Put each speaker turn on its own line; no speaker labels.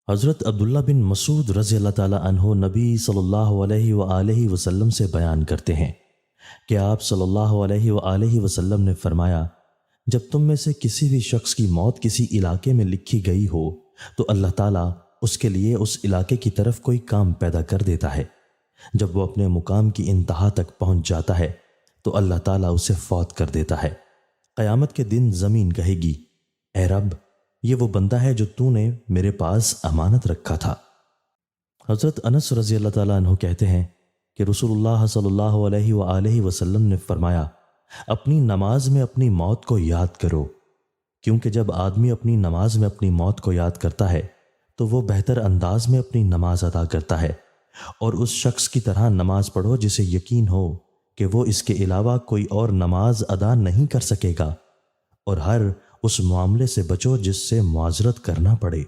حضرت عبداللہ بن مسعود رضی اللہ تعالیٰ عنہ نبی صلی اللہ علیہ وآلہ وسلم سے بیان کرتے ہیں کہ آپ صلی اللہ علیہ وآلہ وسلم نے فرمایا، جب تم میں سے کسی بھی شخص کی موت کسی علاقے میں لکھی گئی ہو تو اللہ تعالیٰ اس کے لیے اس علاقے کی طرف کوئی کام پیدا کر دیتا ہے۔ جب وہ اپنے مقام کی انتہا تک پہنچ جاتا ہے تو اللہ تعالیٰ اسے فوت کر دیتا ہے۔ قیامت کے دن زمین کہے گی، اے رب، یہ وہ بندہ ہے جو تو نے میرے پاس امانت رکھا تھا۔ حضرت انس رضی اللہ تعالیٰ عنہ کہتے ہیں کہ رسول اللہ صلی اللہ علیہ وآلہ وسلم نے فرمایا، اپنی نماز میں اپنی موت کو یاد کرو، کیونکہ جب آدمی اپنی نماز میں اپنی موت کو یاد کرتا ہے تو وہ بہتر انداز میں اپنی نماز ادا کرتا ہے، اور اس شخص کی طرح نماز پڑھو جسے یقین ہو کہ وہ اس کے علاوہ کوئی اور نماز ادا نہیں کر سکے گا، اور ہر اس معاملے سے بچو جس سے معذرت کرنا پڑے۔